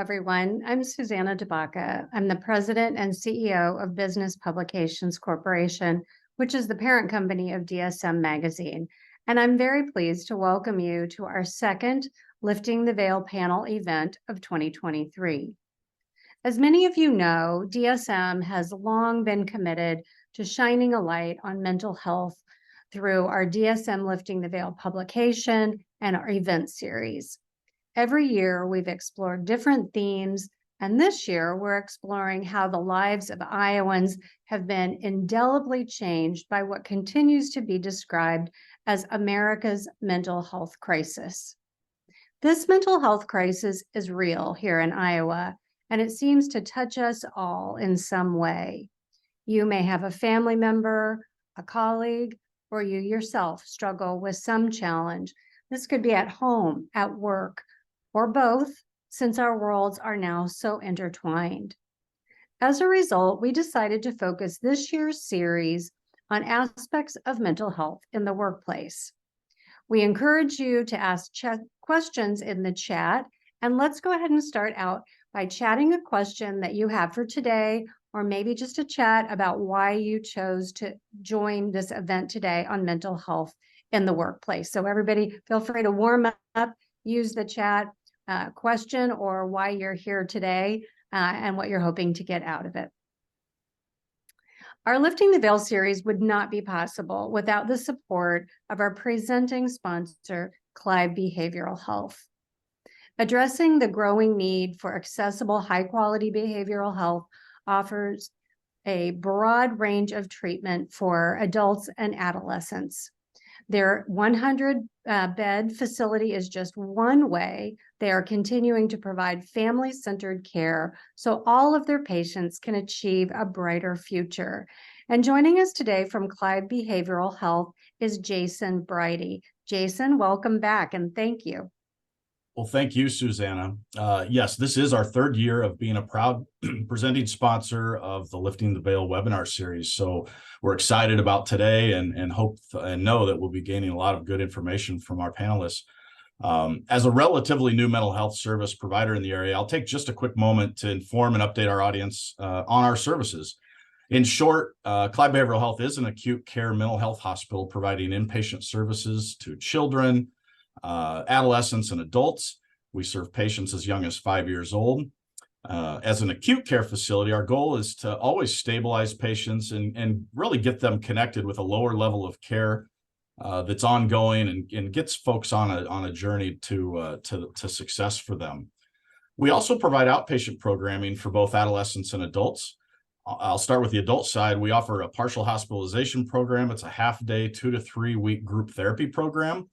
everyone. I'm Susanna DeBaca. I'm the president and CEO of Business Publications Corporation, which is the parent company of DSM Magazine. And I'm very pleased to welcome you to our second Lifting the Veil panel event of 2023. As many of you know, DSM has long been committed to shining a light on mental health through our DSM Lifting the Veil publication and our event series. Every year, we've explored different themes, and this year, we're exploring how the lives of Iowans have been indelibly changed by what continues to be described as America's mental health crisis. This mental health crisis is real here in Iowa, and it seems to touch us all in some way. You may have a family member, a colleague, or you yourself struggle with some challenge. This could be at home, at work, or both, since our worlds are now so intertwined. As a result, we decided to focus this year's series on aspects of mental health in the workplace. We encourage you to ask questions in the chat, and let's go ahead and start out by chatting a question that you have for today, or maybe just a chat about why you chose to join this event today on mental health in the workplace. So everybody, feel free to warm up, use the chat question or why you're here today and what you're hoping to get out of it. Our Lifting the Veil series would not be possible without the support of our presenting sponsor, Clive Behavioral Health. Addressing the growing need for accessible, high-quality behavioral health offers a broad range of treatment for adults and adolescents. Their 100-bed facility is just one way they are continuing to provide family-centered care so all of their patients can achieve a brighter future. And joining us today from Clive Behavioral Health is Jason Bridey. Jason, welcome back and thank you. Well, thank you, Susanna. Yes, this is our third year of being a proud presenting sponsor of the Lifting the Veil webinar series. So we're excited about today and hope and know that we'll be gaining a lot of good information from our panelists. As a relatively new mental health service provider in the area, I'll take just a quick moment to inform and update our audience on our services. In short, Clive Behavioral Health is an acute care mental health hospital providing inpatient services to children, adolescents, and adults. We serve patients as young as 5 years old. As an acute care facility, our goal is to always stabilize patients and really get them connected with a lower level of care that's ongoing and gets folks on a journey to success for them. We also provide outpatient programming for both adolescents and adults. I'll start with the adult side. We offer a partial hospitalization program. It's a half-day, 2 to 3 week group therapy program.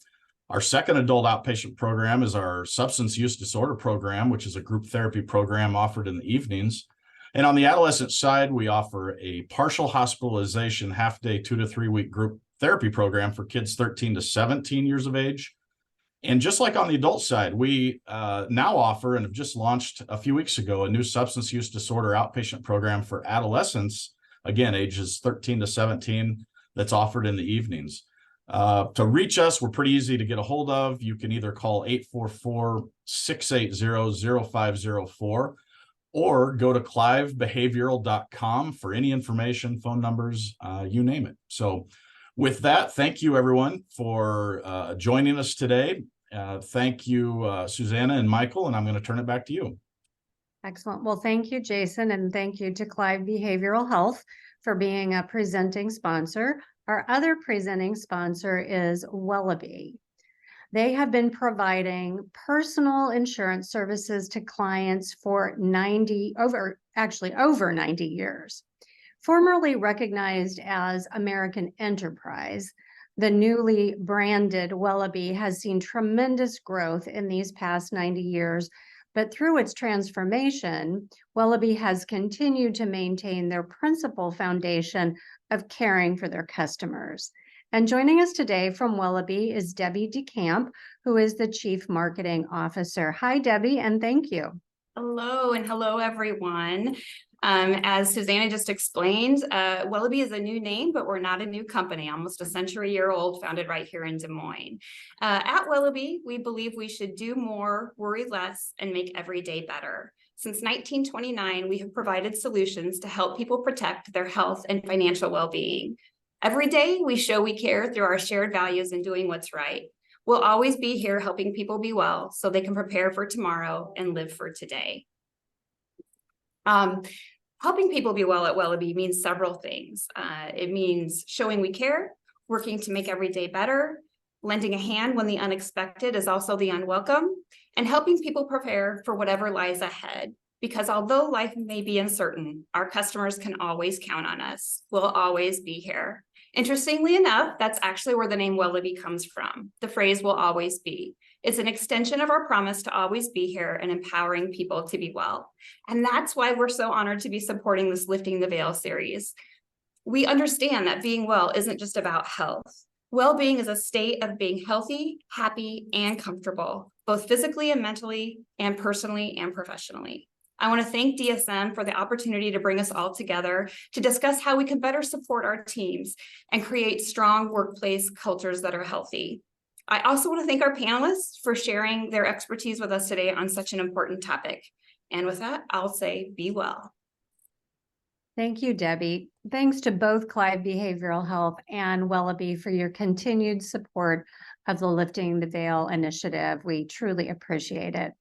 Our second adult outpatient program is our substance use disorder program, which is a group therapy program offered in the evenings. And on the adolescent side, we offer a partial hospitalization, half-day, 2 to 3 week group therapy program for kids 13 to 17 years of age. And just like on the adult side, we now offer and have just launched a few weeks ago a new substance use disorder outpatient program for adolescents, again, ages 13 to 17, that's offered in the evenings. To reach us, we're pretty easy to get a hold of. You can either call 844-680-0504 or go to clivebehavioral.com for any information, phone numbers, you name it. So with that, thank you everyone for joining us today. Thank you, Susanna and Michael, and I'm going to turn it back to you. Excellent. Well, thank you, Jason, and thank you to Clive Behavioral Health for being a presenting sponsor. Our other presenting sponsor is Wellaby. They have been providing personal insurance services to clients for over 90 years. Formerly recognized as American Enterprise, the newly branded Wellaby has seen tremendous growth in these past 90 years, but through its transformation, Wellaby has continued to maintain their principal foundation of caring for their customers. And joining us today from Wellaby is Debbie DeCamp, who is the Chief Marketing Officer. Hi, Debbie, and thank you. Hello, and hello, everyone. As Susanna just explained, Wellaby is a new name, but we're not a new company, almost a century-year-old, founded right here in Des Moines. At Wellaby, we believe we should do more, worry less, and make every day better. Since 1929, we have provided solutions to help people protect their health and financial well-being. Every day, we show we care through our shared values and doing what's right. We'll always be here helping people be well so they can prepare for tomorrow and live for today. Helping people be well at Wellaby means several things. It means showing we care, working to make every day better, lending a hand when the unexpected is also the unwelcome, and helping people prepare for whatever lies ahead. Because although life may be uncertain, our customers can always count on us. We'll always be here. Interestingly enough, that's actually where the name Wellaby comes from. The phrase will always be. It's an extension of our promise to always be here and empowering people to be well. And that's why we're so honored to be supporting this Lifting the Veil series. We understand that being well isn't just about health. Well-being is a state of being healthy, happy, and comfortable, both physically and mentally, and personally and professionally. I want to thank DSM for the opportunity to bring us all together to discuss how we can better support our teams and create strong workplace cultures that are healthy. I also want to thank our panelists for sharing their expertise with us today on such an important topic. And with that, I'll say be well. Thank you, Debbie. Thanks to both Clive Behavioral Health and Wellaby for your continued support of the Lifting the Veil initiative. We truly appreciate it.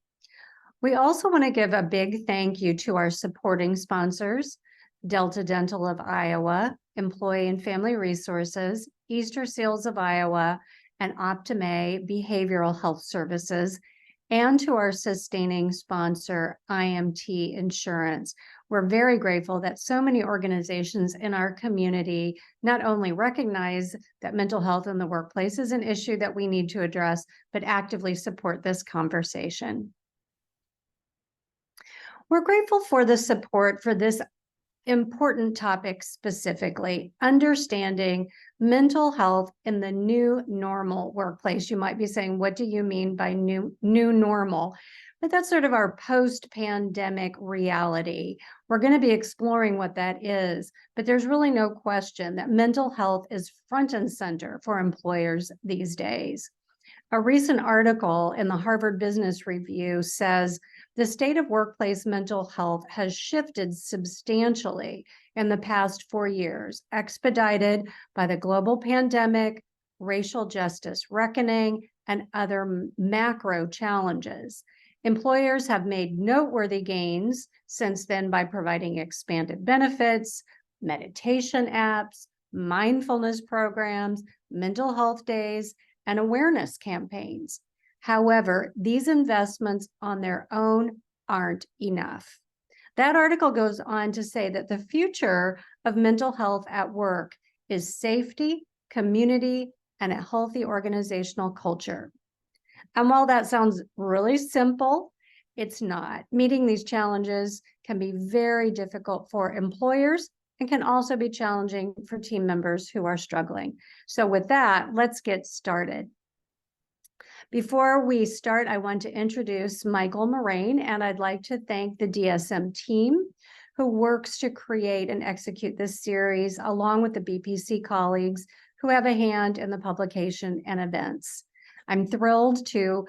We also want to give a big thank you to our supporting sponsors, Delta Dental of Iowa, Employee and Family Resources, Easter Seals of Iowa, and Optime Behavioral Health Services, and to our sustaining sponsor, IMT Insurance. We're very grateful that so many organizations in our community not only recognize that mental health in the workplace is an issue that we need to address, but actively support this conversation. We're grateful for the support for this important topic specifically, understanding mental health in the new normal workplace. You might be saying, what do you mean by new normal? But that's sort of our post-pandemic reality. We're going to be exploring what that is, but there's really no question that mental health is front and center for employers these days. A recent article in the Harvard Business Review says the state of workplace mental health has shifted substantially in the past 4 years, expedited by the global pandemic, racial justice reckoning, and other macro challenges. Employers have made noteworthy gains since then by providing expanded benefits, meditation apps, mindfulness programs, mental health days, and awareness campaigns. However, these investments on their own aren't enough. That article goes on to say that the future of mental health at work is safety, community, and a healthy organizational culture. And while that sounds really simple, it's not. Meeting these challenges can be very difficult for employers and can also be challenging for team members who are struggling. So with that, let's get started. Before we start, I want to introduce Michael Moraine, and I'd like to thank the DSM team who works to create and execute this series, along with the BPC colleagues who have a hand in the publication and events. I'm thrilled to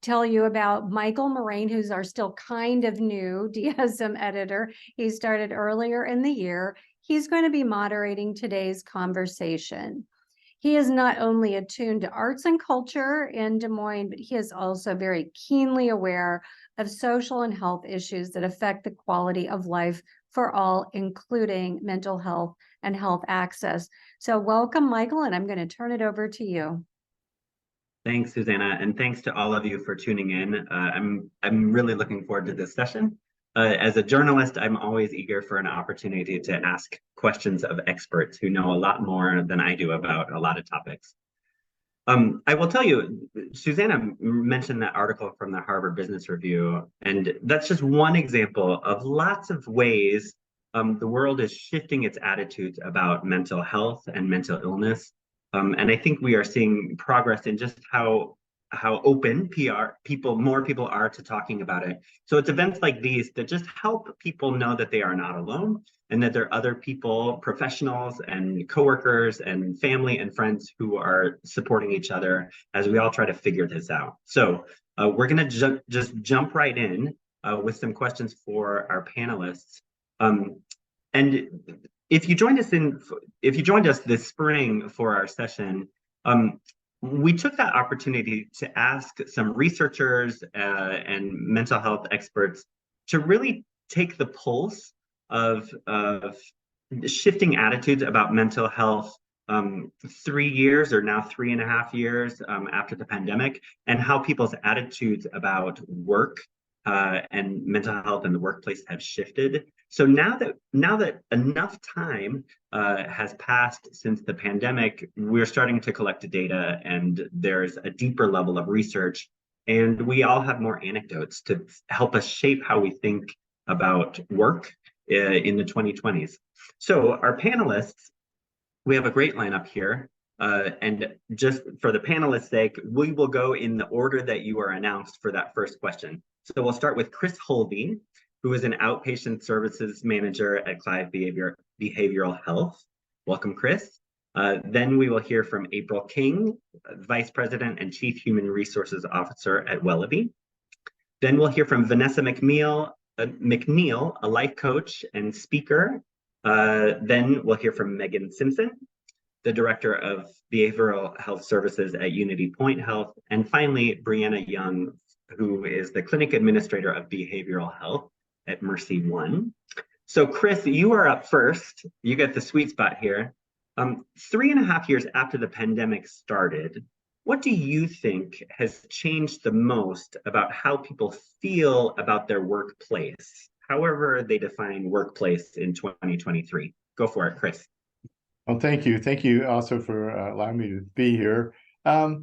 tell you about Michael Moraine, who's our still kind of new DSM editor. He started earlier in the year. He's going to be moderating today's conversation. He is not only attuned to arts and culture in Des Moines, but he is also very keenly aware of social and health issues that affect the quality of life for all, including mental health and health access. So welcome, Michael, and I'm going to turn it over to you. Thanks, Susanna, and thanks to all of you for tuning in. I'm really looking forward to this session. As a journalist, I'm always eager for an opportunity to ask questions of experts who know a lot more than I do about a lot of topics. I will tell you, Susanna mentioned that article from the Harvard Business Review, and that's just one example of lots of ways the world is shifting its attitudes about mental health and mental illness. And I think we are seeing progress in just how open more people are to talking about it. So it's events like these that just help people know that they are not alone and that there are other people, professionals and coworkers and family and friends who are supporting each other as we all try to figure this out. So we're going to just jump right in. with some questions for our panelists. And if you joined us this spring for our session, we took that opportunity to ask some researchers and mental health experts to really take the pulse of shifting attitudes about mental health 3 years or now 3.5 years after the pandemic, and how people's attitudes about work and mental health in the workplace have shifted. So now that enough time has passed since the pandemic, we're starting to collect data, and there's a deeper level of research, and we all have more anecdotes to help us shape how we think about work in the 2020s. So our panelists, we have a great lineup here. And just for the panelists' sake, we will go in the order that you are announced for that first question. So we'll start with Chris Holby, who is an outpatient services manager at Clive Behavioral Health. Welcome, Chris. Then we will hear from April King, Vice President and Chief Human Resources Officer at Wellaby. Then we'll hear from Vanessa McNeil, a life coach and speaker. Then we'll hear from Megan Simpson, the Director of Behavioral Health Services at Unity Point Health. And finally, Brianna Young, who is the Clinic Administrator of Behavioral Health at Mercy One. So Chris, you are up first. You get the sweet spot here. 3.5 years after the pandemic started, what do you think has changed the most about how people feel about their workplace, however they define workplace in 2023? Go for it, Chris. Well, thank you. Thank you also for allowing me to be here. I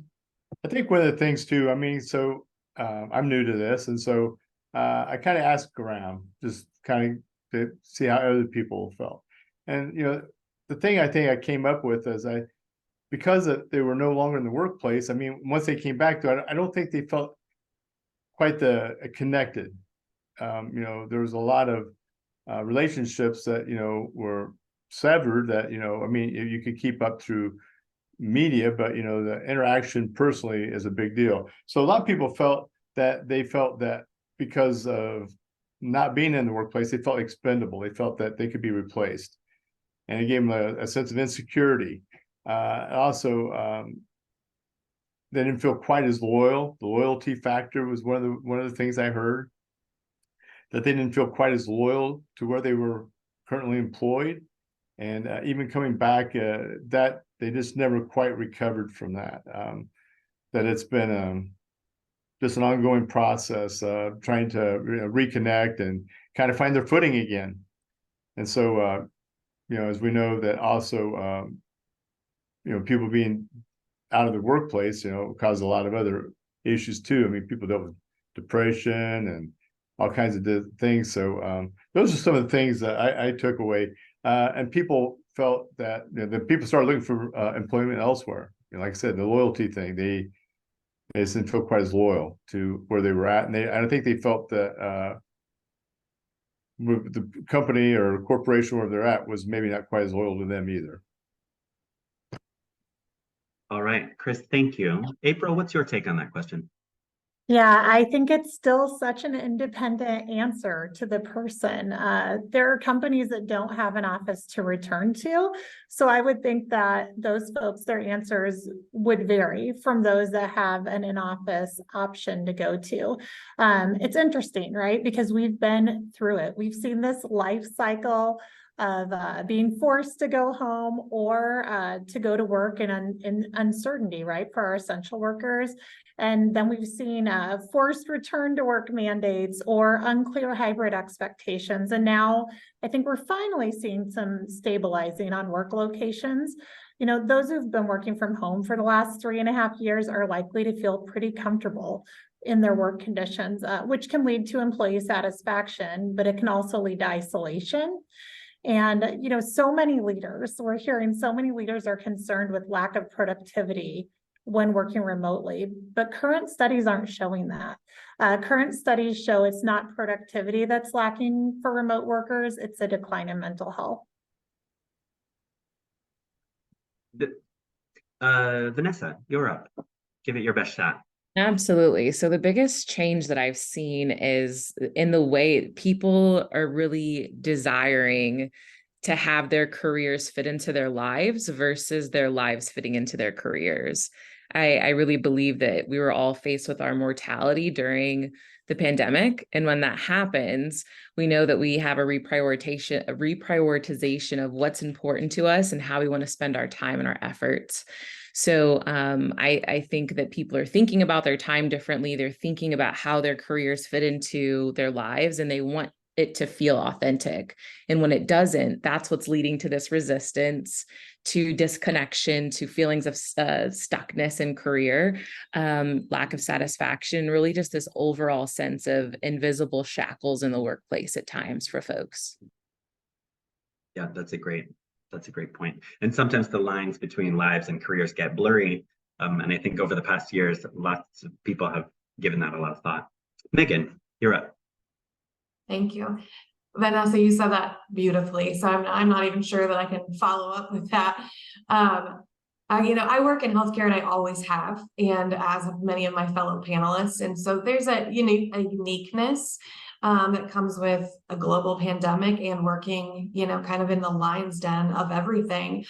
think one of the things too, I mean, so I'm new to this, and so I kind of asked around, just kind of to see how other people felt. And, you know, the thing I think I came up with is because they were no longer in the workplace, I mean, once they came back to it, I don't think they felt quite connected. You know, there was a lot of relationships that, you know, were severed that, you know, I mean, you could keep up through media, but, you know, the interaction personally is a big deal. So a lot of people felt that because of not being in the workplace, they felt expendable. They felt that they could be replaced. And it gave them a sense of insecurity. Also, they didn't feel quite as loyal. The loyalty factor was one of the things I heard, that they didn't feel quite as loyal to where they were currently employed. And even coming back, that they just never quite recovered from that. That it's been just an ongoing process, trying to reconnect and kind of find their footing again. And so, you know, as we know that also, you know, people being out of the workplace, you know, cause a lot of other issues too. I mean, people dealt with depression and all kinds of things. So those are some of the things that I took away. And people felt that, you know, the people started looking for employment elsewhere. You know, like I said, the loyalty thing, they just didn't feel quite as loyal to where they were at. And I think they felt that the company or corporation where they're at was maybe not quite as loyal to them either. All right, Chris, thank you. April, what's your take on that question? Yeah, I think it's still such an independent answer to the person. There are companies that don't have an office to return to. So I would think that those folks, their answers would vary from those that have an in-office option to go to. It's interesting, right? Because we've been through it. We've seen this life cycle of being forced to go home or to go to work in uncertainty, right, for our essential workers. And then we've seen forced return to work mandates or unclear hybrid expectations. And now I think we're finally seeing some stabilizing on work locations. You know, those who've been working from home for the last 3.5 years are likely to feel pretty comfortable in their work conditions, which can lead to employee satisfaction, but it can also lead to isolation. And, you know, so many leaders, we're hearing so many leaders are concerned with lack of productivity when working remotely, but current studies aren't showing that. Current studies show it's not productivity that's lacking for remote workers, it's a decline in mental health. Vanessa, you're up. Give it your best shot. Absolutely. So the biggest change that I've seen is in the way people are really desiring to have their careers fit into their lives versus their lives fitting into their careers. I really believe that we were all faced with our mortality during the pandemic. And when that happens, we know that we have a reprioritization of what's important to us and how we want to spend our time and our efforts. So I think that people are thinking about their time differently. They're thinking about how their careers fit into their lives, and they want it to feel authentic. And when it doesn't, that's what's leading to this resistance, to disconnection, to feelings of stuckness in career, lack of satisfaction, really just this overall sense of invisible shackles in the workplace at times for folks. Yeah, that's a great point. And sometimes the lines between lives and careers get blurry. And I think over the past years, lots of people have given that a lot of thought. Megan, you're up. Thank you. Vanessa, you said that beautifully. So I'm not even sure that I can follow up with that. I work in healthcare and I always have, and as have many of my fellow panelists. And so there's a uniqueness that comes with a global pandemic and working, kind of in the lion's den of everything.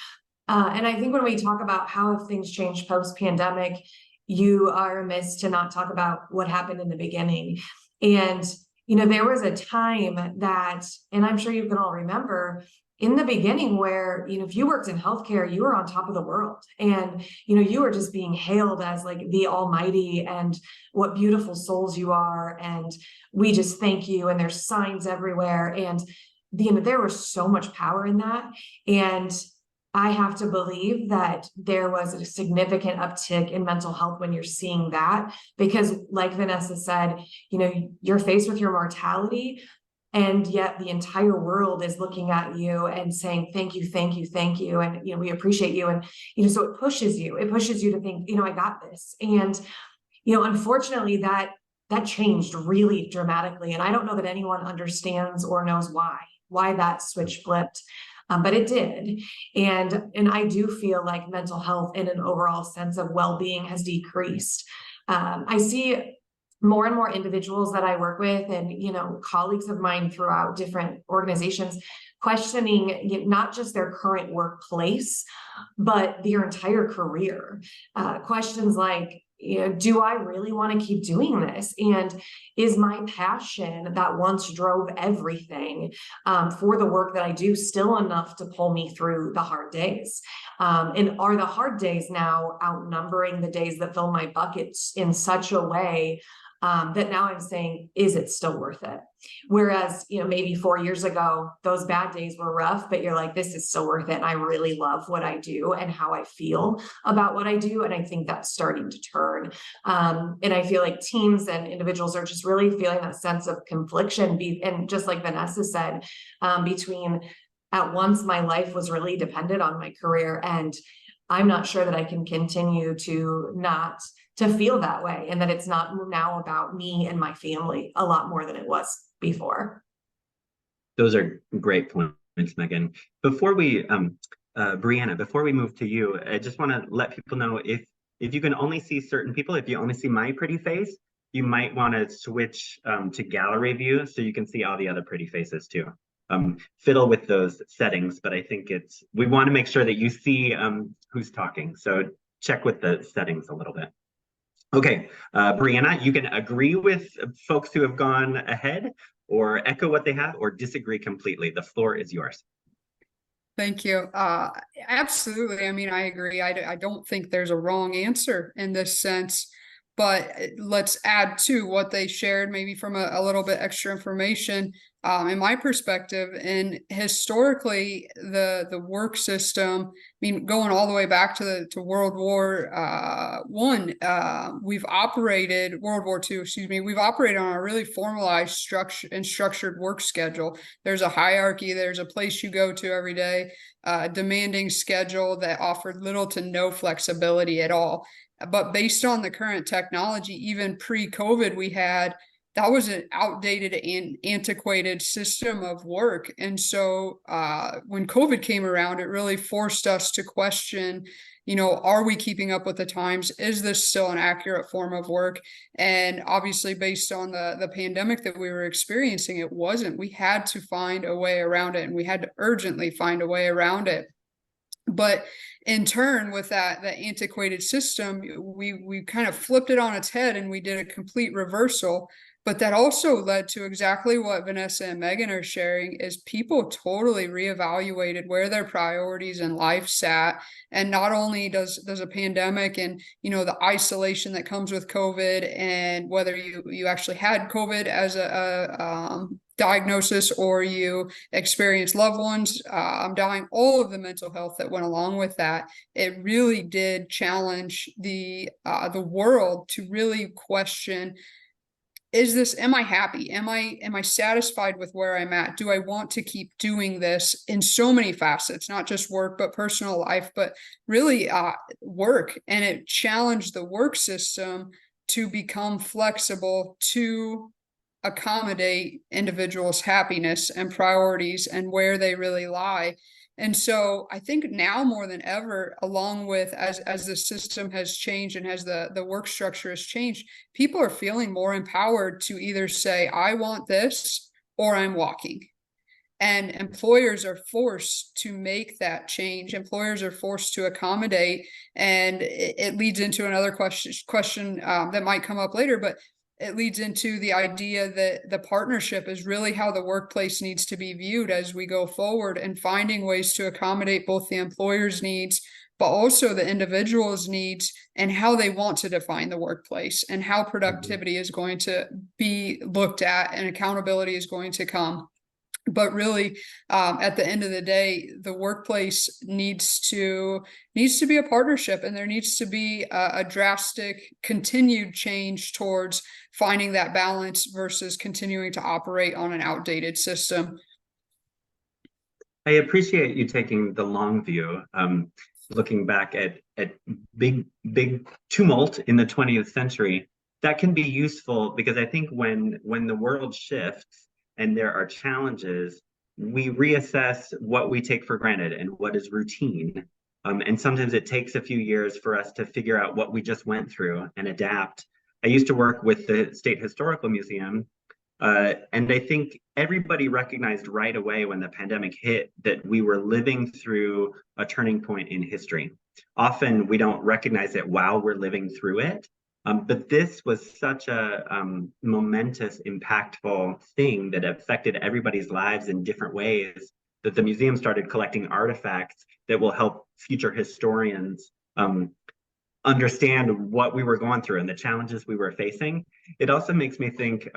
And I think when we talk about how have things changed post-pandemic, you are amiss to not talk about what happened in the beginning. And there was a time that, and I'm sure you can all remember, in the beginning where, if you worked in healthcare, you were on top of the world, and, you were just being hailed as like the almighty and what beautiful souls you are. And we just thank you. And there's signs everywhere. And, there was so much power in that. And I have to believe that there was a significant uptick in mental health when you're seeing that, because like Vanessa said, you're faced with your mortality, and yet the entire world is looking at you and saying, thank you, thank you, thank you. And, we appreciate you. And, so it pushes you to think, I got this. And, unfortunately that changed really dramatically. And I don't know that anyone understands or knows why that switch flipped. But it did. And I do feel like mental health in an overall sense of well-being has decreased. I see more and more individuals that I work with and, colleagues of mine throughout different organizations questioning not just their current workplace, but their entire career. Questions like, do I really want to keep doing this? And is my passion that once drove everything for the work that I do still enough to pull me through the hard days? And are the hard days now outnumbering the days that fill my buckets in such a way that now I'm saying, is it still worth it? Whereas, maybe 4 years ago, those bad days were rough, but you're like, this is still worth it. And I really love what I do and how I feel about what I do. And I think that's starting to turn. And I feel like teams and individuals are just really feeling that sense of confliction. And just like Vanessa said, between at once my life was really dependent on my career, and I'm not sure that I can continue to feel that way, and that it's not now about me and my family a lot more than it was before. Those are great points, Megan. Before we, Brianna, before we move to you, I just want to let people know if you can only see certain people, if you only see my pretty face, you might want to switch to gallery view so you can see all the other pretty faces too. Fiddle with those settings, but I think we want to make sure that you see who's talking. So check with the settings a little bit. Okay, Brianna, you can agree with folks who have gone ahead, or echo what they have, or disagree completely. The floor is yours. Thank you. Absolutely. I mean, I agree. I don't think there's a wrong answer in this sense, but let's add to what they shared, maybe from a little bit extra information. In my perspective, and historically, the work system, I mean, going all the way back to World War One, World War II, excuse me, we've operated on a really formalized structured work schedule. There's a hierarchy, there's a place you go to every day, demanding schedule that offered little to no flexibility at all. But based on the current technology, even pre-COVID, we had that was an outdated and antiquated system of work. And so when COVID came around, it really forced us to question, are we keeping up with the times? Is this still an accurate form of work? And obviously, based on the pandemic that we were experiencing, it wasn't. We had to find a way around it, and we had to urgently find a way around it. But in turn, with that antiquated system, we kind of flipped it on its head, and we did a complete reversal. But that also led to exactly what Vanessa and Megan are sharing, is people totally reevaluated where their priorities in life sat. And not only does a pandemic and, the isolation that comes with COVID, and whether you actually had COVID as a diagnosis, or you experience loved ones dying, all of the mental health that went along with that, it really did challenge the world to really question, am I happy? Am I satisfied with where I'm at? Do I want to keep doing this in so many facets, not just work, but personal life, but really work? And it challenged the work system to become flexible, to accommodate individuals' happiness and priorities and where they really lie. And so I think now more than ever, along with as the system has changed and as the work structure has changed, people are feeling more empowered to either say, I want this, or I'm walking. And employers are forced to make that change. Employers are forced to accommodate, and it leads into another question that might come up later, but it leads into the idea that the partnership is really how the workplace needs to be viewed as we go forward, and finding ways to accommodate both the employer's needs, but also the individual's needs, and how they want to define the workplace, and how productivity is going to be looked at and accountability is going to come. But really, at the end of the day, the workplace needs to be a partnership, and there needs to be a drastic continued change towards finding that balance versus continuing to operate on an outdated system. I appreciate you taking the long view, looking back at big tumult in the 20th century. That can be useful, because I think when the world shifts and there are challenges, we reassess what we take for granted and what is routine. And sometimes it takes a few years for us to figure out what we just went through and adapt. I used to work with the State Historical Museum, and I think everybody recognized right away when the pandemic hit that we were living through a turning point in history. Often we don't recognize it while we're living through it. But this was such a momentous, impactful thing that affected everybody's lives in different ways, that the museum started collecting artifacts that will help future historians understand what we were going through and the challenges we were facing. It also makes me think,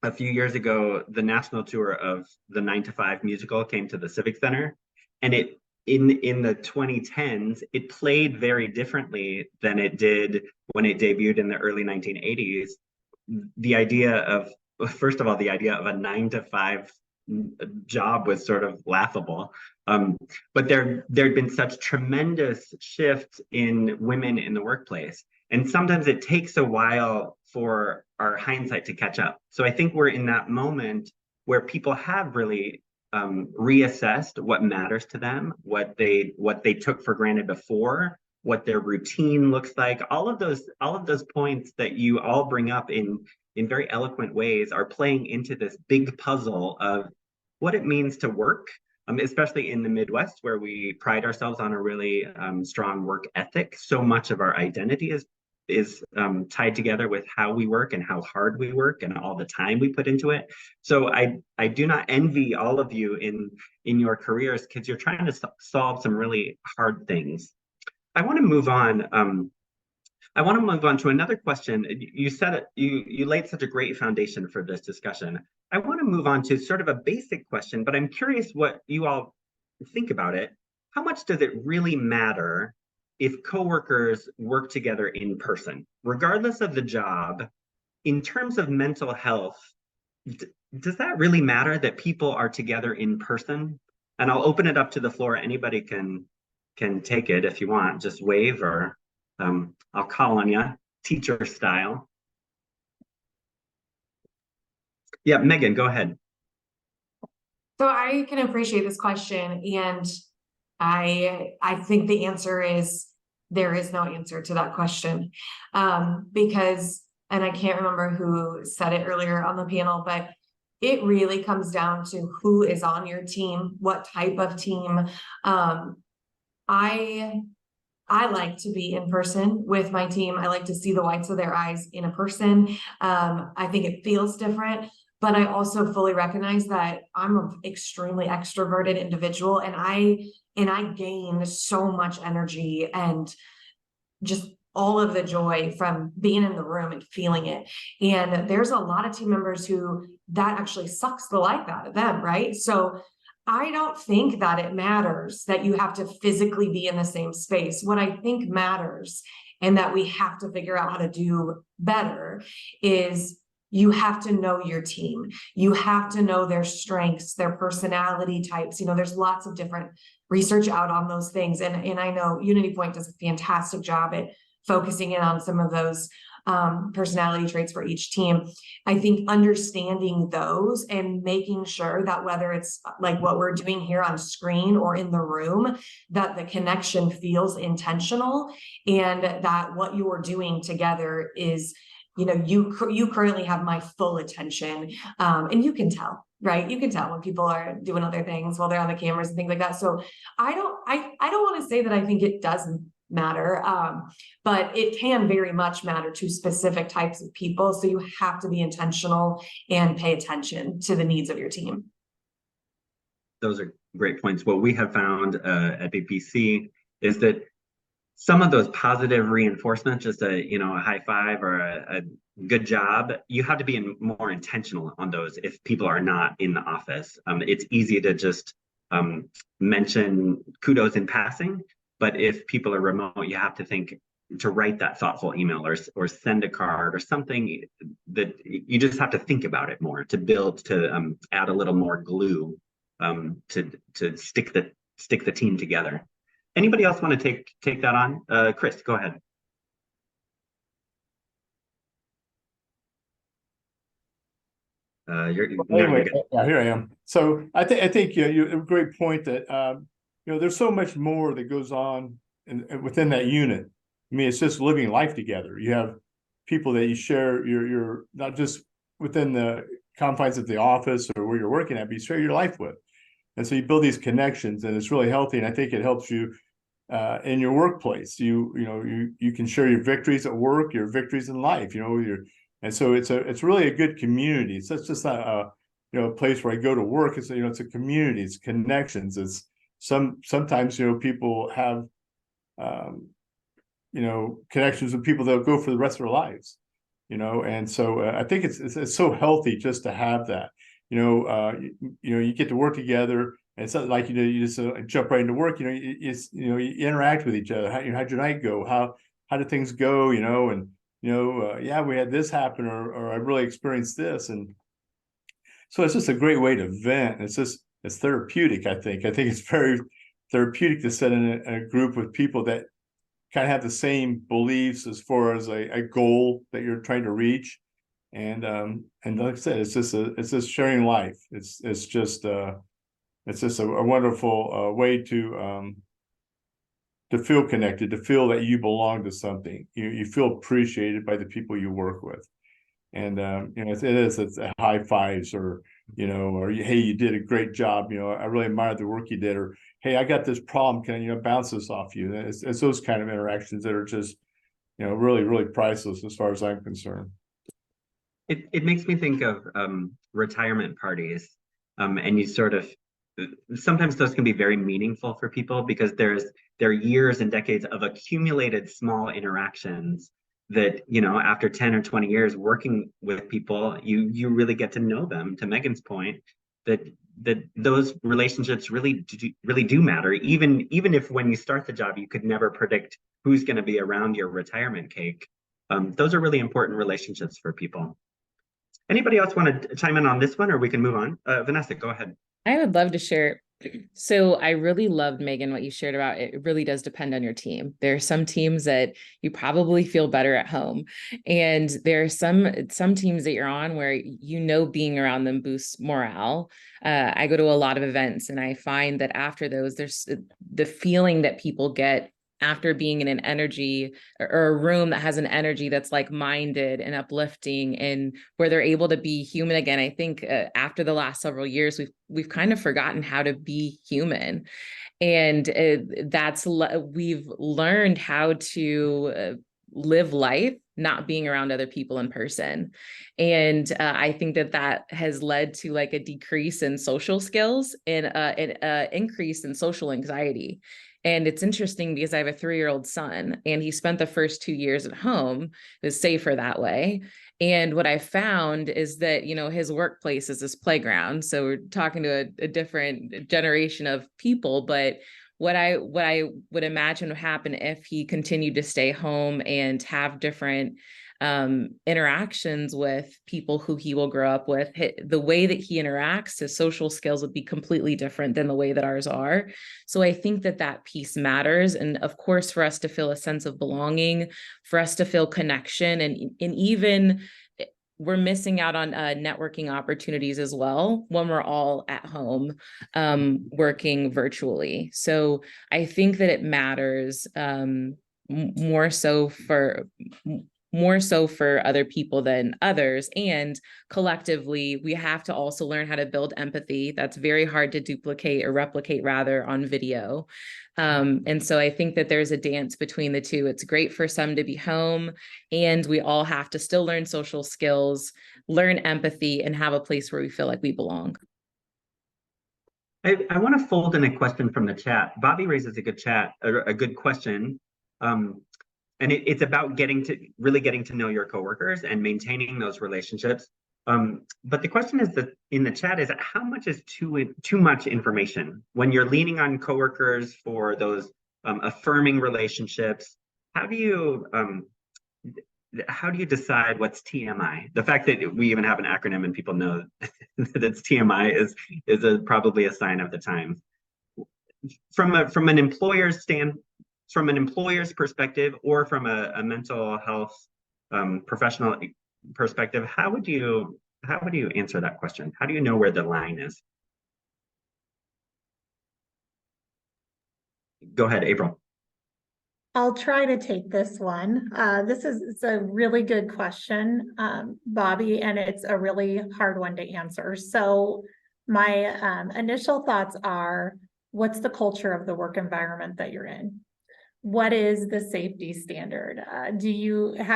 a few years ago, the national tour of the 9 to 5 musical came to the Civic Center, and in the 2010s, it played very differently than it did when it debuted in the early 1980s. The idea of, first of all, the idea of a 9 to 5 job was sort of laughable. But there'd been such tremendous shift in women in the workplace. And sometimes it takes a while for our hindsight to catch up. So I think we're in that moment where people have really reassessed what matters to them, what they took for granted before, what their routine looks like. All of those points that you all bring up in very eloquent ways are playing into this big puzzle of what it means to work, especially in the Midwest, where we pride ourselves on a really strong work ethic. So much of our identity is tied together with how we work and how hard we work and all the time we put into it. So I do not envy all of you in your careers, because you're trying to solve some really hard things. I want to move on. I want to move on to another question. You said it, you laid such a great foundation for this discussion. I want to move on to sort of a basic question, but I'm curious what you all think about it. How much does it really matter if coworkers work together in person, regardless of the job? In terms of mental health, does that really matter that people are together in person? And I'll open it up to the floor. Anybody can take it if you want. Just wave, or I'll call on you, teacher style. Yeah, Megan, go ahead. So I can appreciate this question, and I think the answer is there is no answer to that question. Because, and I can't remember who said it earlier on the panel, but it really comes down to who is on your team, what type of team. I like to be in person with my team. I like to see the whites of their eyes in a person. I think it feels different, but I also fully recognize that I'm an extremely extroverted individual, and I gain so much energy and just all of the joy from being in the room and feeling it. And there's a lot of team members who that actually sucks the life out of them, right? So I don't think that it matters that you have to physically be in the same space. What I think matters, and that we have to figure out how to do better, is you have to know your team. You have to know their strengths, their personality types. You know, there's lots of different research out on those things. And I know Unity Point does a fantastic job at focusing in on some of those personality traits for each team. I think understanding those and making sure that whether it's like what we're doing here on screen or in the room, that the connection feels intentional, and that what you're doing together is, you know, you currently have my full attention, and you can tell, right? You can tell when people are doing other things while they're on the cameras and things like that. So I don't want to say that I think it doesn't matter, but it can very much matter to specific types of people. So you have to be intentional and pay attention to the needs of your team. Those are great points. What we have found at BPC is that some of those positive reinforcements, just a high five or a good job, you have to be more intentional on those if people are not in the office. It's easy to just mention kudos in passing, but if people are remote, you have to think to write that thoughtful email or send a card or something that you just have to think about it more to build, to add a little more glue to stick the team together. Anybody else want to take that on? Chris, go ahead. Anyway, yeah, here I am. So I think you a great point that there's so much more that goes on within that unit. I mean, it's just living life together. You have people that you share your not just within the confines of the office or where you're working at, but you share your life with. And so you build these connections, and it's really healthy. And I think it helps you in your workplace. You can share your victories at work, your victories in life. And so it's really a good community. So it's just not a place where I go to work. It's it's a community. It's connections. It's sometimes people have connections with people that'll go for the rest of their lives. And so I think it's so healthy just to have that. You get to work together. And it's not like you just jump right into work. You interact with each other. How'd your night go? How did things go? And yeah, we had this happen, or I really experienced this, and so it's just a great way to vent. It's therapeutic. I think it's very therapeutic to sit in a group with people that kind of have the same beliefs as far as a goal that you're trying to reach, and like I said, it's just sharing life. It's just a wonderful way to feel connected, to feel that you belong to something. You feel appreciated by the people you work with, and it's high fives or hey, you did a great job. I really admire the work you did, or hey, I got this problem. Can I bounce this off you? It's those kind of interactions that are just really, really priceless as far as I'm concerned. It makes me think of retirement parties, and you sort of sometimes those can be very meaningful for people because there are years and decades of accumulated small interactions that after 10 or 20 years working with people, you really get to know them. To Megan's point, that those relationships really do matter, even if when you start the job you could never predict who's going to be around your retirement cake. Those are really important relationships for people. Anybody else want to chime in on this one, or we can move on? Vanessa, go ahead. I would love to share So I really loved, Megan, what you shared about it really does depend on your team. There are some teams that you probably feel better at home. And there are some teams that you're on where being around them boosts morale. I go to a lot of events and I find that after those, there's the feeling that people get after being in an energy or a room that has an energy that's like-minded and uplifting and where they're able to be human again. I think after the last several years, we've kind of forgotten how to be human. And we've learned how to live life not being around other people in person. And I think that has led to like a decrease in social skills and an increase in social anxiety. And it's interesting because I have a 3-year-old son and he spent the first 2 years at home. It was safer that way. And what I found is that, his workplace is this playground. So we're talking to a different generation of people, but what I would imagine would happen if he continued to stay home and have different interactions with people who he will grow up with, the way that he interacts, his social skills would be completely different than the way that ours are. So I think that piece matters. And of course, for us to feel a sense of belonging, for us to feel connection, and even we're missing out on networking opportunities as well when we're all at home working virtually. So I think that it matters more so for other people than others. And collectively, we have to also learn how to build empathy. That's very hard to duplicate or replicate rather on video. And so I think that there's a dance between the two. It's great for some to be home, and we all have to still learn social skills, learn empathy, and have a place where we feel like we belong. I want to fold in a question from the chat. Bobby raises a good question. And it's about really getting to know your coworkers and maintaining those relationships. But the question is that in the chat is how much is too much information when you're leaning on coworkers for those affirming relationships? How do you decide what's TMI? The fact that we even have an acronym and people know that it's TMI is probably a sign of the times. From an employer's perspective or from a mental health professional perspective, how would you answer that question? How do you know where the line is? Go ahead, April. I'll try to take this one. It's a really good question, Bobby, and it's a really hard one to answer. So my initial thoughts are, what's the culture of the work environment that you're in? What is the safety standard? Have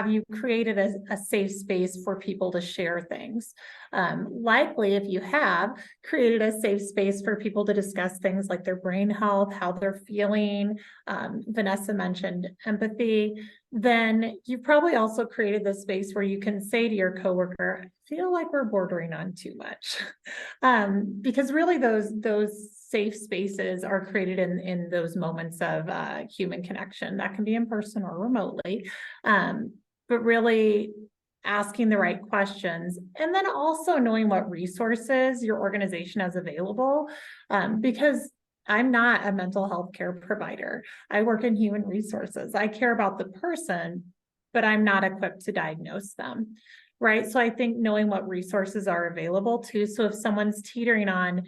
you created a safe space for people to share things? Likely, if you have created a safe space for people to discuss things like their brain health, how they're feeling, Vanessa mentioned empathy, then you've probably also created the space where you can say to your coworker, I feel like we're bordering on too much. Because really those safe spaces are created in those moments of human connection that can be in person or remotely, but really asking the right questions and then also knowing what resources your organization has available, because I'm not a mental health care provider. I work in human resources. I care about the person, but I'm not equipped to diagnose them. Right. So I think knowing what resources are available too. So if someone's teetering on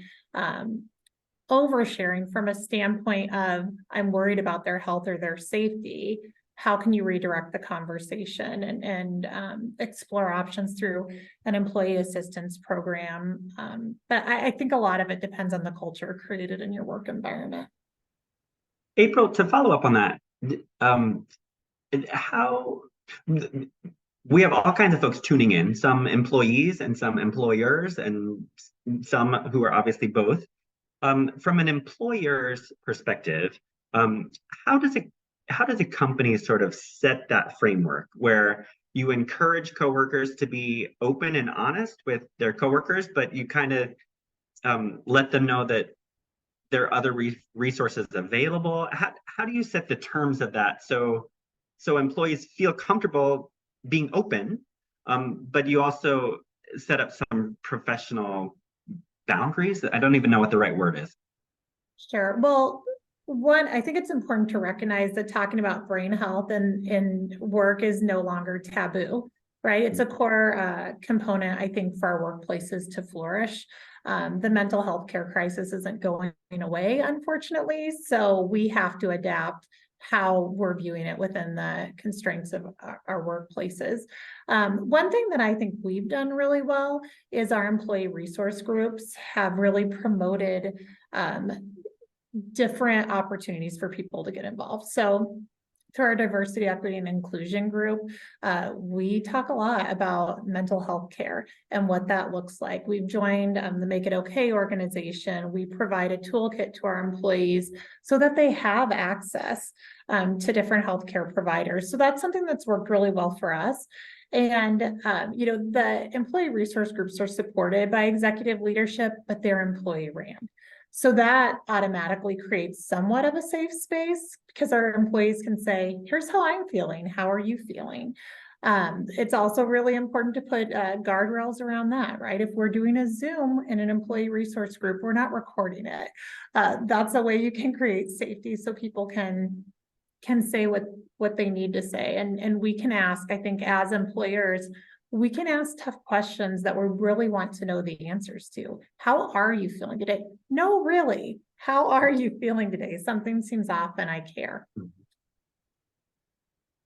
oversharing from a standpoint of I'm worried about their health or their safety, how can you redirect the conversation and explore options through an employee assistance program? But I think a lot of it depends on the culture created in your work environment. April, to follow up on that, how we have all kinds of folks tuning in, some employees and some employers and some who are obviously both. From an employer's perspective, how does a company sort of set that framework where you encourage coworkers to be open and honest with their coworkers, but you kind of let them know that there are other resources available? How do you set the terms of that so employees feel comfortable being open, but you also set up some professional boundaries? I don't even know what the right word is. Sure. Well, one, I think it's important to recognize that talking about brain health in work is no longer taboo, right? It's a core component, I think, for our workplaces to flourish. The mental health care crisis isn't going away, unfortunately, so we have to adapt how we're viewing it within the constraints of our workplaces. One thing that I think we've done really well is our employee resource groups have really promoted different opportunities for people to get involved. So through our diversity, equity, and inclusion group, we talk a lot about mental health care and what that looks like. We've joined the Make It Okay organization. We provide a toolkit to our employees so that they have access to different healthcare providers. So that's something that's worked really well for us. And, the employee resource groups are supported by executive leadership, but they're employee ran. So that automatically creates somewhat of a safe space because our employees can say, here's how I'm feeling. How are you feeling? It's also really important to put guardrails around that, right? If we're doing a Zoom in an employee resource group, we're not recording it. That's a way you can create safety so people can say what they need to say. And we can ask, I think, as employers, we can ask tough questions that we really want to know the answers to. How are you feeling today? No, really. How are you feeling today? Something seems off and I care.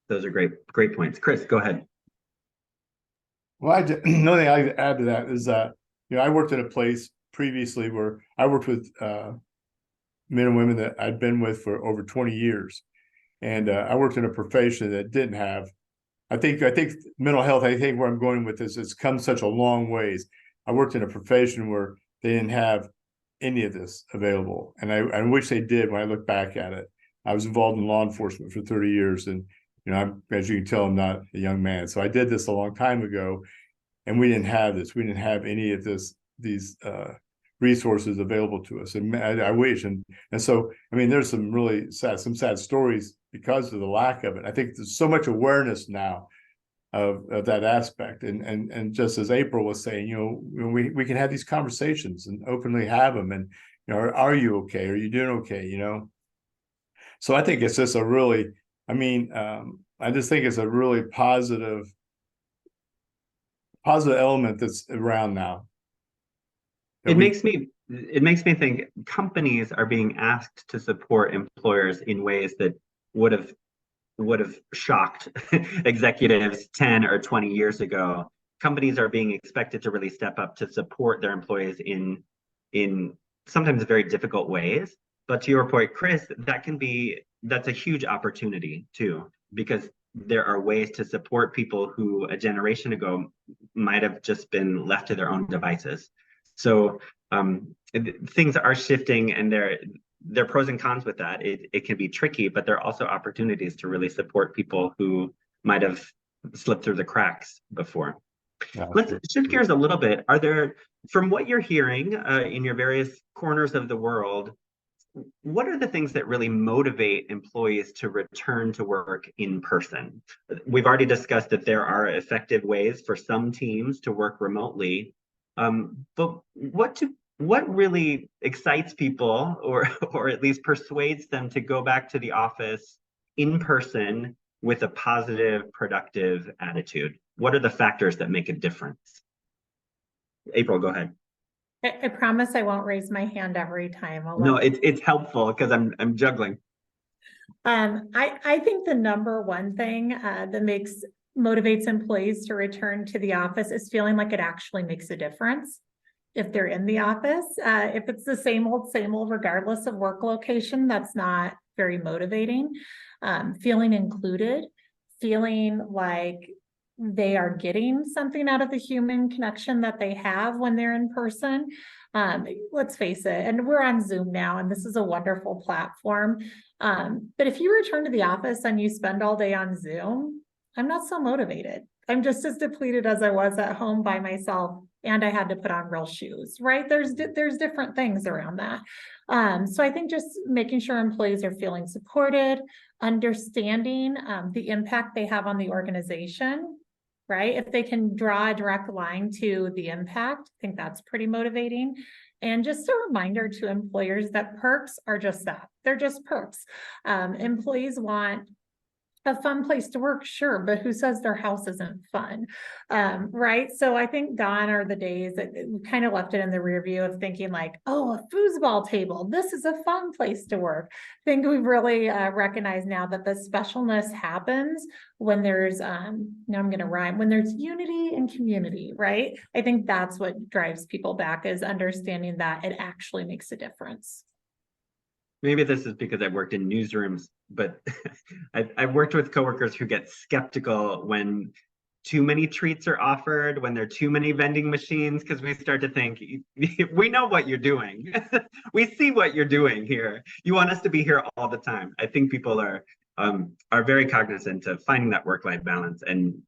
Those are great points. Chris, go ahead. Well, another thing I add to that is that, I worked at a place previously where I worked with men and women that I'd been with for over 20 years. And I worked in a profession that didn't have, I think mental health, I think where I'm going with this, it's come such a long ways. I worked in a profession where they didn't have any of this available. And I wish they did when I look back at it. I was involved in law enforcement for 30 years. And, as you can tell, I'm not a young man. So I did this a long time ago and we didn't have this. We didn't have any of these resources available to us. And I wish. And so, there's some really sad stories because of the lack of it. I think there's so much awareness now of that aspect. And just as April was saying, we can have these conversations and openly have them. And, are you okay? Are you doing okay? So I think it's just a really, I just think it's a really positive element that's around now. It makes me think companies are being asked to support employers in ways that would have shocked executives 10 or 20 years ago. Companies are being expected to really step up to support their employees in sometimes very difficult ways. But to your point, Chris, that's a huge opportunity too, because there are ways to support people who a generation ago might have just been left to their own devices. So things are shifting, and there are pros and cons with that. It can be tricky, but there are also opportunities to really support people who might have slipped through the cracks before. Yeah. Let's shift gears a little bit. Are there, from what you're hearing in your various corners of the world, what are the things that really motivate employees to return to work in person? We've already discussed that there are effective ways for some teams to work remotely. But what really excites people or at least persuades them to go back to the office in person with a positive, productive attitude? What are the factors that make a difference? April, go ahead. I promise I won't raise my hand every time. No, it's helpful because I'm juggling. I think the number one thing that motivates employees to return to the office is feeling like it actually makes a difference if they're in the office. If it's the same old, regardless of work location, that's not very motivating. Feeling included, feeling like they are getting something out of the human connection that they have when they're in person. Let's face it, and we're on Zoom now, and this is a wonderful platform. But if you return to the office and you spend all day on Zoom, I'm not so motivated. I'm just as depleted as I was at home by myself, and I had to put on real shoes, right? There's different things around that. So I think just making sure employees are feeling supported, understanding the impact they have on the organization, right? If they can draw a direct line to the impact, I think that's pretty motivating. And just a reminder to employers that perks are just that. They're just perks. Employees want a fun place to work, sure, but who says their house isn't fun? Right? So I think gone are the days that we kind of left it in the rear view of thinking like, oh, a foosball table, this is a fun place to work. I think we've really recognized now that the specialness happens when there's, now I'm going to rhyme, when there's unity and community, right? I think that's what drives people back, is understanding that it actually makes a difference. Maybe this is because I've worked in newsrooms, but I've worked with coworkers who get skeptical when too many treats are offered, when there are too many vending machines, because we start to think, we know what you're doing. We see what you're doing here. You want us to be here all the time. I think people are very cognizant of finding that work-life balance. And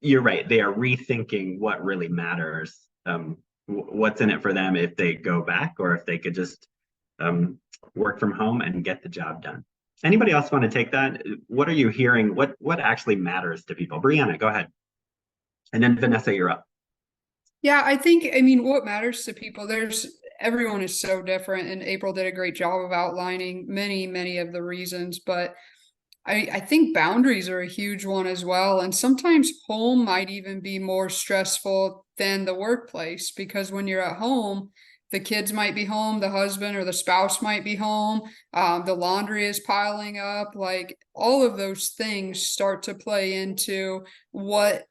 you're right, they are rethinking what really matters, what's in it for them if they go back, or if they could just work from home and get the job done. Anybody else want to take that? What are you hearing? What actually matters to people? Brianna, go ahead. And then Vanessa, you're up. Yeah, I think, I mean, what matters to people, everyone is so different, and April did a great job of outlining many of the reasons, but I think boundaries are a huge one as well. And sometimes home might even be more stressful than the workplace, because when you're at home, the kids might be home, the husband or the spouse might be home, the laundry is piling up, like all of those things start to play into what